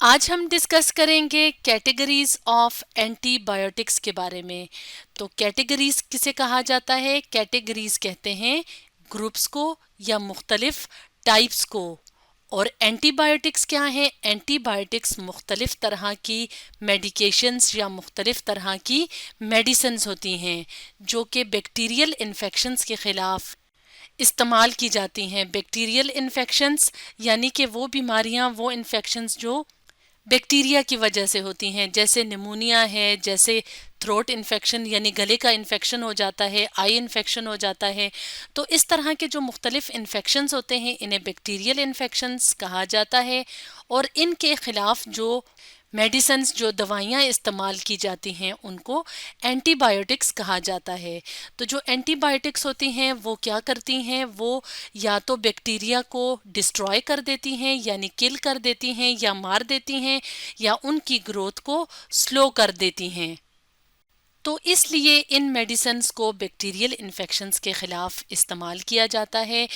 आज हम डिस्कस करेंगे कैटेगरीज ऑफ एंटीबायोटिक्स के बारे में। तो कैटेगरीज किसे कहा जाता है? कैटेगरीज कहते हैं ग्रुप्स को या मुख्तलिफ टाइप्स को। और एंटीबायोटिक्स क्या है? एंटीबायोटिक्स मुख्तलिफ तरह की मेडिकेशंस या मुख्तलिफ तरह की मेडिसिन्स होती हैं जो कि बैक्टीरियल इन्फेक्शंस के ख़िलाफ़ इस्तेमाल की जाती हैं। बैक्टीरियल इन्फेक्शंस यानी कि वो बीमारियां, वो इन्फेक्शंस जो बैक्टीरिया की वजह से होती हैं, जैसे निमोनिया है, जैसे थ्रोट इन्फेक्शन यानी गले का इन्फेक्शन हो जाता है, आई इन्फेक्शन हो जाता है। तो इस तरह के जो मुख्तलिफ इन्फेक्शंस होते हैं इन्हें बैक्टीरियल इन्फेक्शंस कहा जाता है। और इनके ख़िलाफ़ जो मेडिसिन्स, जो दवाइयाँ इस्तेमाल की जाती हैं उनको एंटीबायोटिक्स कहा जाता है। तो जो एंटीबायोटिक्स होती हैं वो क्या करती हैं? वो या तो बैक्टीरिया को डिस्ट्रॉय कर देती हैं यानी किल कर देती हैं या मार देती हैं, या उनकी ग्रोथ को स्लो कर देती हैं। तो इसलिए इन मेडिसिन्स को बैक्टीरियल इन्फेक्शंस के ख़िलाफ़ इस्तेमाल किया जाता है।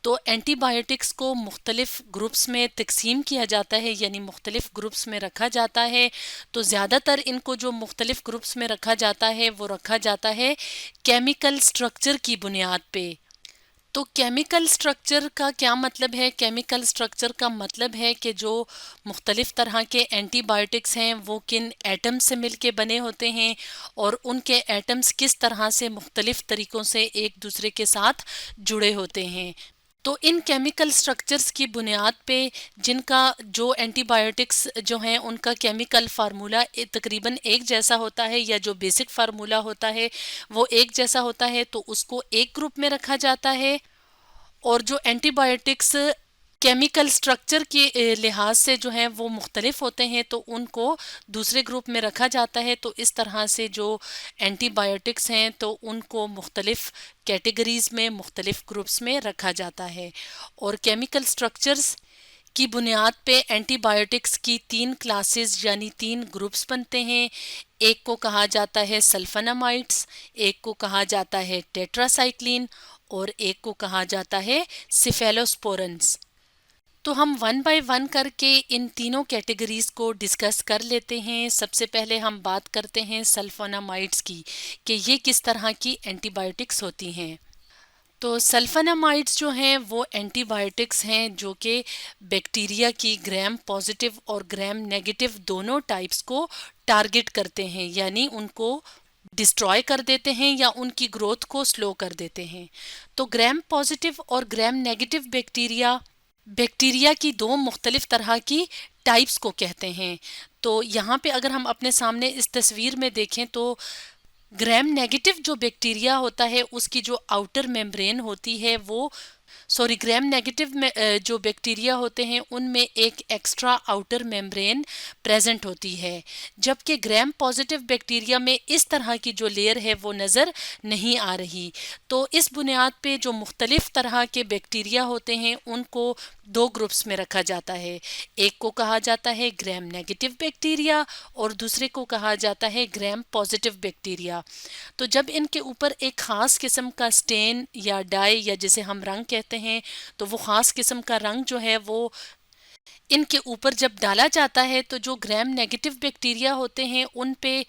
तो एंटीबायोटिक्स को मुख्तलिफ ग्रुप्स में तकसीम किया जाता है यानी मुख्तलिफ ग्रुप्स में रखा जाता है। तो ज़्यादातर इनको जो मुख्तलिफ ग्रुप्स में रखा जाता है वो रखा जाता है केमिकल स्ट्रक्चर की बुनियाद पे। तो केमिकल स्ट्रक्चर का क्या मतलब है? केमिकल स्ट्रक्चर का मतलब है कि जो मुख्तलिफ तरह के एंटीबायोटिक्स हैं वो किन एटम्स से मिलके बने होते हैं और उनके एटम्स किस तरह से मुख्तलिफ तरीक़ों से एक दूसरे के साथ जुड़े होते हैं। तो इन केमिकल स्ट्रक्चर्स की बुनियाद पे जिनका जो एंटीबायोटिक्स जो हैं उनका केमिकल फार्मूला तकरीबन एक जैसा होता है, या जो बेसिक फार्मूला होता है वो एक जैसा होता है, तो उसको एक ग्रुप में रखा जाता है। और जो एंटीबायोटिक्स केमिकल स्ट्रक्चर के लिहाज से जो है वो मुख्तलिफ होते हैं तो उनको दूसरे ग्रुप में रखा जाता है। तो इस तरह से जो एंटीबायोटिक्स हैं तो उनको मुख्तलिफ कैटेगरीज में, मुख्तलिफ ग्रुप्स में रखा जाता है। और केमिकल स्ट्रक्चर्स की बुनियाद पे एंटीबायोटिक्स की तीन क्लासेस यानी तीन ग्रुप्स बनते हैं। एक को कहा जाता है सल्फानामाइड्स, एक को कहा जाता है टेट्रासाइक्लिन और एक को कहा जाता है सिफेलोस्पोरेंस। तो हम वन बाय वन करके इन तीनों कैटेगरीज को डिस्कस कर लेते हैं। सबसे पहले हम बात करते हैं सल्फोनामाइड्स की कि ये किस तरह की एंटीबायोटिक्स होती हैं। तो सल्फोनामाइड्स जो हैं वो एंटीबायोटिक्स हैं जो कि बैक्टीरिया की ग्राम पॉजिटिव और ग्राम नेगेटिव दोनों टाइप्स को टारगेट करते हैं, यानी उनको डिस्ट्रॉय कर देते हैं या उनकी ग्रोथ को स्लो कर देते हैं। तो ग्राम पॉजिटिव और ग्राम नेगेटिव बैक्टीरिया बैक्टीरिया की दो मुख्तलिफ तरह की टाइप्स को कहते हैं। तो यहाँ पे अगर हम अपने सामने इस तस्वीर में देखें तो ग्राम नेगेटिव जो बैक्टीरिया होता है उसकी जो आउटर मेम्ब्रेन होती है वो ग्राम नेगेटिव में जो बैक्टीरिया होते हैं उनमें एक एक्स्ट्रा आउटर मेम्ब्रेन प्रेजेंट होती है, जबकि ग्राम पॉजिटिव बैक्टीरिया में इस तरह की जो लेयर है वो नज़र नहीं आ रही। तो इस बुनियाद पे जो मुख्तलिफ तरह के बैक्टीरिया होते हैं उनको दो ग्रुप्स में रखा जाता है। एक को कहा जाता है ग्राम नेगेटिव बैक्टीरिया और दूसरे को कहा जाता है ग्राम पॉजिटिव बैक्टीरिया। तो जब इनके ऊपर एक ख़ास किस्म का स्टेन या डाई या जिसे हम रंग कहते हैं, तो वो ख़ास किस्म का रंग जो है वो इनके ऊपर जब डाला जाता है तो जो ग्राम नेगेटिव बैक्टीरिया होते हैं उन पे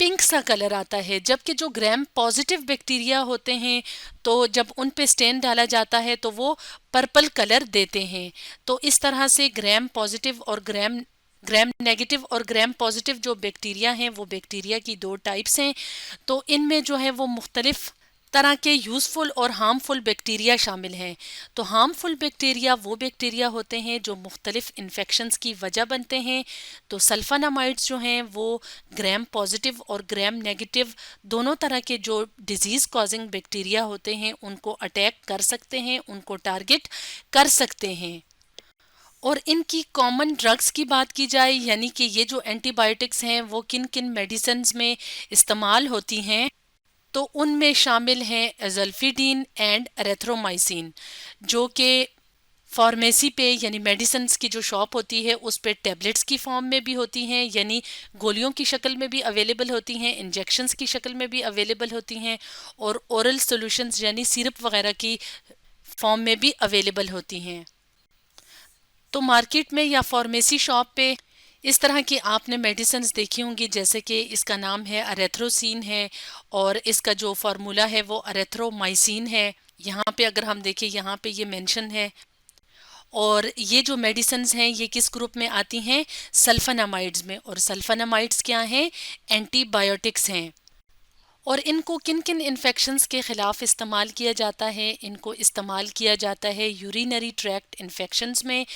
पिंक सा कलर आता है, जबकि जो ग्राम पॉजिटिव बैक्टीरिया होते हैं तो जब उन पे स्टेन डाला जाता है तो वो पर्पल कलर देते हैं। तो इस तरह से ग्राम पॉजिटिव और ग्राम ग्राम नेगेटिव और ग्राम पॉजिटिव जो बैक्टीरिया हैं वो बैक्टीरिया की दो टाइप्स हैं। तो इनमें जो है वो मुख्तलिफ तरह के यूज़फुल और हार्मफुल बैक्टीरिया शामिल हैं। तो हार्मफुल बैक्टीरिया वो बैक्टीरिया होते हैं जो मुख्तलिफ इन्फेक्शंस की वजह बनते हैं। तो सल्फानामाइड्स जो हैं वो ग्राम पॉजिटिव और ग्राम नेगेटिव दोनों तरह के जो डिजीज़ कॉजिंग बैक्टीरिया होते हैं उनको अटैक कर सकते हैं, उनको टारगेट कर सकते हैं। और इनकी कॉमन ड्रग्स की बात की जाए यानी कि ये जो एंटीबायोटिक्स हैं वो किन किन मेडिसिन्स में इस्तेमाल होती हैं, तो उनमें शामिल हैं एजल्फिडीन एंड एरेथ्रोमाइसिन, जो कि फार्मेसी पे यानी मेडिसिन्स की जो शॉप होती है उस पे टैबलेट्स की फॉर्म में भी होती हैं, यानी गोलियों की शक्ल में भी अवेलेबल होती हैं, इंजेक्शंस की शक्ल में भी अवेलेबल होती हैं, और ओरल सॉल्यूशंस यानी सिरप वगैरह की फॉर्म में भी अवेलेबल होती हैं। तो मार्केट में या फार्मेसी शॉप पे इस तरह की आपने मेडिसिन्स देखी होंगी, जैसे कि इसका नाम है अरेथ्रोसिन है और इसका जो फार्मूला है वो अरेथ्रोमाइसिन है। यहाँ पे अगर हम देखें, यहाँ पे ये मेंशन है। और ये जो मेडिसिन्स हैं ये किस ग्रुप में आती हैं? सल्फानामाइड्स में। और सल्फानामाइड्स क्या हैं? एंटीबायोटिक्स हैं। और इनको किन किन इन्फेक्शंस के ख़िलाफ़ इस्तेमाल किया जाता है? इनको इस्तेमाल किया जाता है यूरिनरी ट्रैक्ट इन्फेक्शंस में,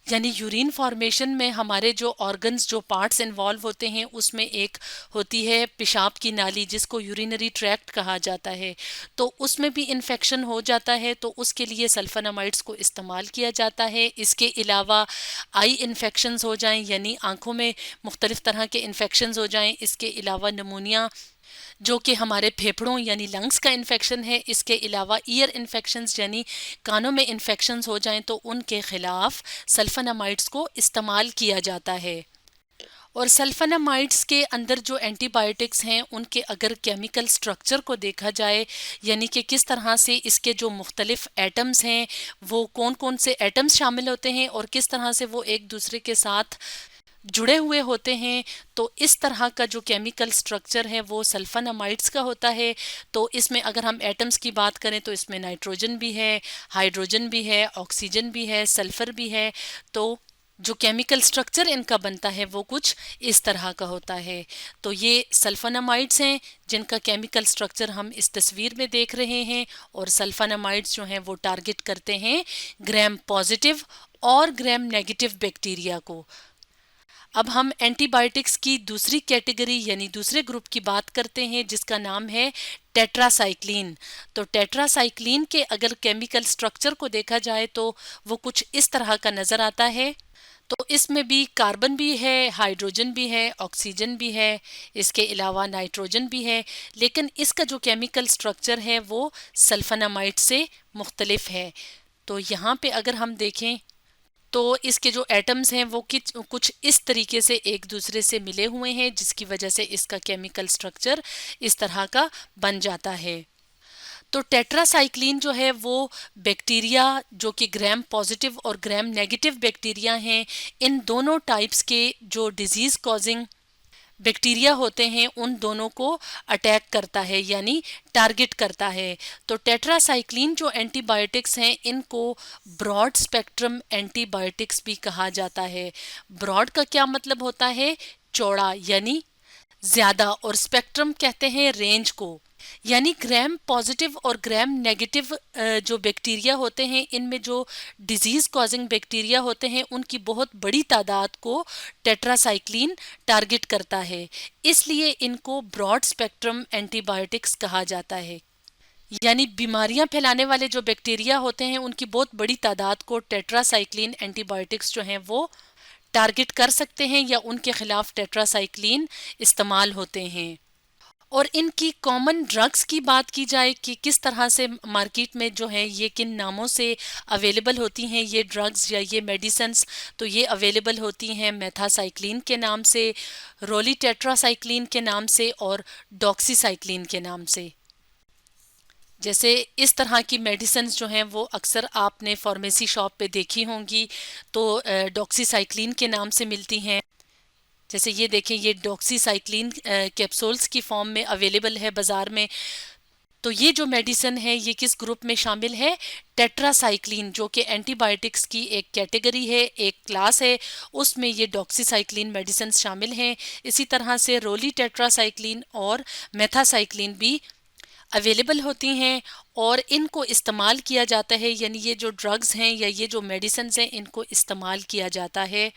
यानी यूरिन फॉर्मेशन में हमारे जो ऑर्गन्स, जो पार्ट्स इन्वॉल्व होते हैं, उसमें एक होती है पेशाब की नाली जिसको यूरिनरी ट्रैक्ट कहा जाता है। तो उसमें भी इन्फेक्शन हो जाता है, तो उसके लिए सल्फानामाइड्स को इस्तेमाल किया जाता है। इसके अलावा आई इन्फेक्शंस हो जाएं, यानी आँखों में मुख्तलिफ तरह के इन्फेक्शंस हो जाएं। इसके अलावा नमूनिया जो कि हमारे फेफड़ों यानी लंग्स का इन्फेक्शन है। इसके अलावा ईयर इन्फेक्शंस यानी कानों में इन्फेक्शंस हो जाएं तो उनके खिलाफ सल्फानामाइड्स को इस्तेमाल किया जाता है। और सल्फानामाइड्स के अंदर जो एंटीबायोटिक्स हैं उनके अगर केमिकल स्ट्रक्चर को देखा जाए, यानी कि किस तरह से इसके जो मुख्तलिफ एटम्स हैं वो कौन कौन से एटम्स शामिल होते हैं और किस तरह से वो एक दूसरे के साथ जुड़े हुए होते हैं, तो इस तरह का जो केमिकल स्ट्रक्चर है वो सल्फानामाइड्स का होता है। तो इसमें अगर हम एटम्स की बात करें तो इसमें नाइट्रोजन भी है, हाइड्रोजन भी है, ऑक्सीजन भी है, सल्फर भी है। तो जो केमिकल स्ट्रक्चर इनका बनता है वो कुछ इस तरह का होता है। तो ये सल्फानामाइड्स हैं जिनका केमिकल स्ट्रक्चर हम इस तस्वीर में देख रहे हैं। और सल्फानामाइड्स जो हैं वो टारगेट करते हैं ग्राम पॉजिटिव और ग्राम नेगेटिव बैक्टीरिया को। अब हम एंटीबायोटिक्स की दूसरी कैटेगरी यानी दूसरे ग्रुप की बात करते हैं जिसका नाम है टेट्रासाइक्लिन। तो टेट्रासाइक्लिन के अगर केमिकल स्ट्रक्चर को देखा जाए तो वो कुछ इस तरह का नज़र आता है। तो इसमें भी कार्बन भी है, हाइड्रोजन भी है, ऑक्सीजन भी है, इसके अलावा नाइट्रोजन भी है। लेकिन इसका जो केमिकल स्ट्रक्चर है वो सल्फानामाइड से मुख्तलिफ है। तो यहाँ पे अगर हम देखें तो इसके जो एटम्स हैं वो कुछ इस तरीके से एक दूसरे से मिले हुए हैं जिसकी वजह से इसका केमिकल स्ट्रक्चर इस तरह का बन जाता है। तो टेट्रासाइक्लिन जो है वो बैक्टीरिया जो कि ग्राम पॉजिटिव और ग्राम नेगेटिव बैक्टीरिया हैं, इन दोनों टाइप्स के जो डिजीज़ कॉजिंग बैक्टीरिया होते हैं उन दोनों को अटैक करता है यानी टारगेट करता है। तो टेट्रासाइक्लिन जो एंटीबायोटिक्स हैं इनको ब्रॉड स्पेक्ट्रम एंटीबायोटिक्स भी कहा जाता है। ब्रॉड का क्या मतलब होता है? चौड़ा यानी ज्यादा, और स्पेक्ट्रम कहते हैं रेंज को। यानी ग्राम पॉजिटिव और ग्राम नेगेटिव जो बैक्टीरिया होते हैं इनमें जो डिजीज कॉजिंग बैक्टीरिया होते हैं उनकी बहुत बड़ी तादाद को टेट्रासाइक्लिन टारगेट करता है, इसलिए इनको ब्रॉड स्पेक्ट्रम एंटीबायोटिक्स कहा जाता है। यानी बीमारियां फैलाने वाले जो बैक्टीरिया होते हैं उनकी बहुत बड़ी तादाद को टेट्रासाइक्लिन एंटीबायोटिक्स जो हैं वो टारगेट कर सकते हैं या उनके खिलाफ टेट्रासाइक्लिन इस्तेमाल होते हैं। और इनकी कॉमन ड्रग्स की बात की जाए कि किस तरह से मार्केट में जो है ये किन नामों से अवेलेबल होती हैं ये ड्रग्स या ये मेडिसिन्स, तो ये अवेलेबल होती हैं मेथासाइक्लिन के नाम से, रोली टेट्रासाइक्लिन के नाम से और डॉक्सीसाइक्लिन के नाम से। जैसे इस तरह की मेडिसिन्स जो हैं वो अक्सर आपने फार्मेसी शॉप पे देखी होंगी, तो डॉक्सीसाइक्लिन के नाम से मिलती हैं। जैसे ये देखें, ये डॉक्सीसाइक्लिन कैप्सूल्स की फॉर्म में अवेलेबल है बाज़ार में। तो ये जो मेडिसिन है ये किस ग्रुप में शामिल है? टेट्रासाइक्लिन, जो कि एंटीबायोटिक्स की एक कैटेगरी है, एक क्लास है, उसमें ये डॉक्सीसाइक्लिन मेडिसिन शामिल हैं। इसी तरह से रोली टेट्रासाइक्लिन और मेथासाइक्लिन भी अवेलेबल होती हैं और इनको इस्तेमाल किया जाता है, यानी ये जो ड्रग्स हैं या ये जो मेडिसिन हैं इनको इस्तेमाल किया जाता है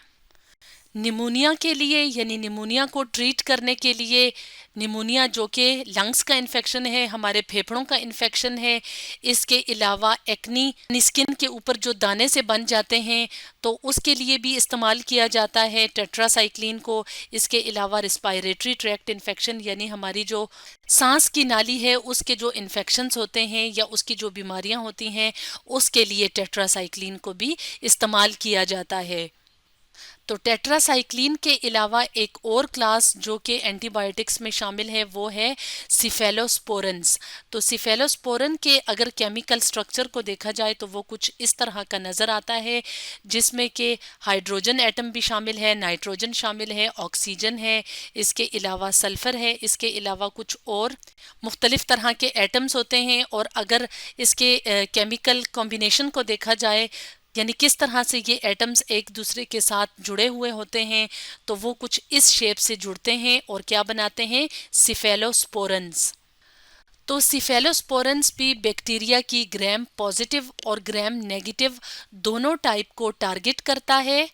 निमोनिया के लिए, यानी निमोनिया को ट्रीट करने के लिए। निमोनिया जो कि लंग्स का इन्फेक्शन है, हमारे फेफड़ों का इन्फेक्शन है। इसके अलावा एक्नी स्किन के ऊपर जो दाने से बन जाते हैं तो उसके लिए भी इस्तेमाल किया जाता है टेट्रासाइक्लिन को। इसके अलावा रिस्पायरेटरी ट्रैक्ट इन्फेक्शन यानी हमारी जो सांस की नाली है उसके जो इन्फेक्शंस होते हैं या उसकी जो बीमारियां होती हैं उसके लिए टेट्रासाइक्लिन को भी इस्तेमाल किया जाता है। तो टेट्रासाइक्लिन के अलावा एक और क्लास जो कि एंटीबायोटिक्स में शामिल है वो है सिफेलोस्पोरेंस। तो सिफेलोस्पोरेन के अगर केमिकल स्ट्रक्चर को देखा जाए तो वो कुछ इस तरह का नज़र आता है, जिसमें कि हाइड्रोजन एटम भी शामिल है, नाइट्रोजन शामिल है, ऑक्सीजन है, इसके अलावा सल्फ़र है, इसके अलावा कुछ और मुख्तलिफ तरह के एटम्स होते हैं। और अगर इसके केमिकल कॉम्बिनेशन को देखा जाए, यानी किस तरह से ये एटम्स एक दूसरे के साथ जुड़े हुए होते हैं, तो वो कुछ इस शेप से जुड़ते हैं और क्या बनाते हैं, सिफेलोस्पोरेंस। तो सिफेलोस्पोरेंस भी बैक्टीरिया की ग्राम पॉजिटिव और ग्राम नेगेटिव दोनों टाइप को टारगेट करता है।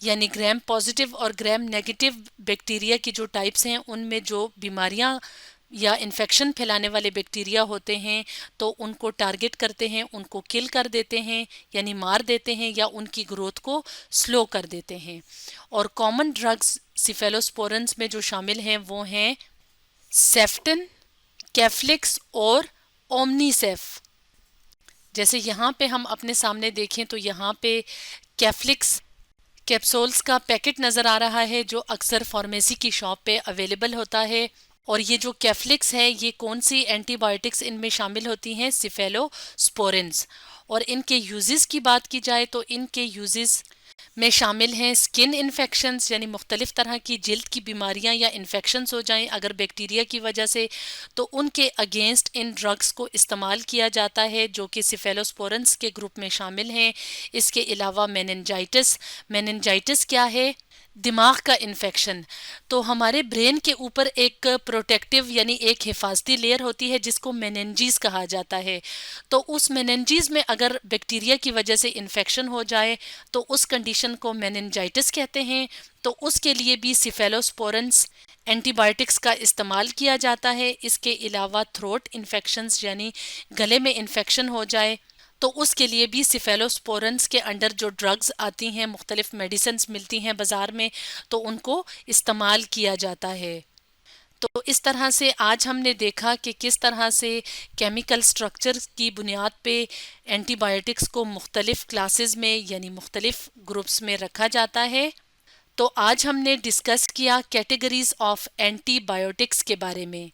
यानी ग्राम पॉजिटिव और ग्राम नेगेटिव बैक्टीरिया की जो टाइप्स हैं उनमें जो बीमारियां या इन्फेक्शन फैलाने वाले बैक्टीरिया होते हैं तो उनको टारगेट करते हैं, उनको किल कर देते हैं, यानी मार देते हैं या उनकी ग्रोथ को स्लो कर देते हैं। और कॉमन ड्रग्स सिफेलोस्पोरेंस में जो शामिल हैं वो हैं सेफ्टिन, कैफ्लिक्स और ओमनीसेफ। जैसे यहाँ पे हम अपने सामने देखें तो यहाँ पे कैफ्लिक्स कैप्सूल्स का पैकेट नज़र आ रहा है जो अक्सर फार्मेसी की शॉप पे अवेलेबल होता है। और ये जो कैफ्लिक्स है ये कौन सी एंटीबायोटिक्स इनमें शामिल होती हैं, सिफेलोस्पोरेंस। और इनके यूजेस की बात की जाए तो इनके यूजेस में शामिल हैं स्किन इन्फेक्शंस, यानी मुख्तलिफ तरह की जिल्द की बीमारियां या इन्फेक्शंस हो जाएं अगर बैक्टीरिया की वजह से, तो उनके अगेंस्ट इन ड्रग्स को इस्तेमाल किया जाता है जो कि सिफेलोस्पोरेंस के ग्रुप में शामिल हैं। इसके अलावा मेनिनजाइटिस, मेनिनजाइटिस क्या है, दिमाग का इन्फेक्शन। तो हमारे ब्रेन के ऊपर एक प्रोटेक्टिव यानी एक हिफाजती लेयर होती है जिसको मेनिनजीज कहा जाता है। तो उस मेनिनजीज में अगर बैक्टीरिया की वजह से इन्फेक्शन हो जाए तो उस कंडीशन को मेनिनजाइटिस कहते हैं। तो उसके लिए भी सिफेलोस्पोरेंस एंटीबायोटिक्स का इस्तेमाल किया जाता है। इसके अलावा थ्रोट इन्फेक्शंस यानी गले में इन्फेक्शन हो जाए तो उसके लिए भी सिफेलोस्पोरेंस के अंडर जो ड्रग्स आती हैं, मुख्तलिफ मेडिसिन्स मिलती हैं बाज़ार में, तो उनको इस्तेमाल किया जाता है। तो इस तरह से आज हमने देखा कि किस तरह से केमिकल स्ट्रक्चर की बुनियाद पे एंटीबायोटिक्स को मुख्तलिफ क्लासेस में यानी मुख्तलिफ ग्रुप्स में रखा जाता है। तो आज हमने डिस्कस किया कैटेगरीज ऑफ एंटीबायोटिक्स के बारे में।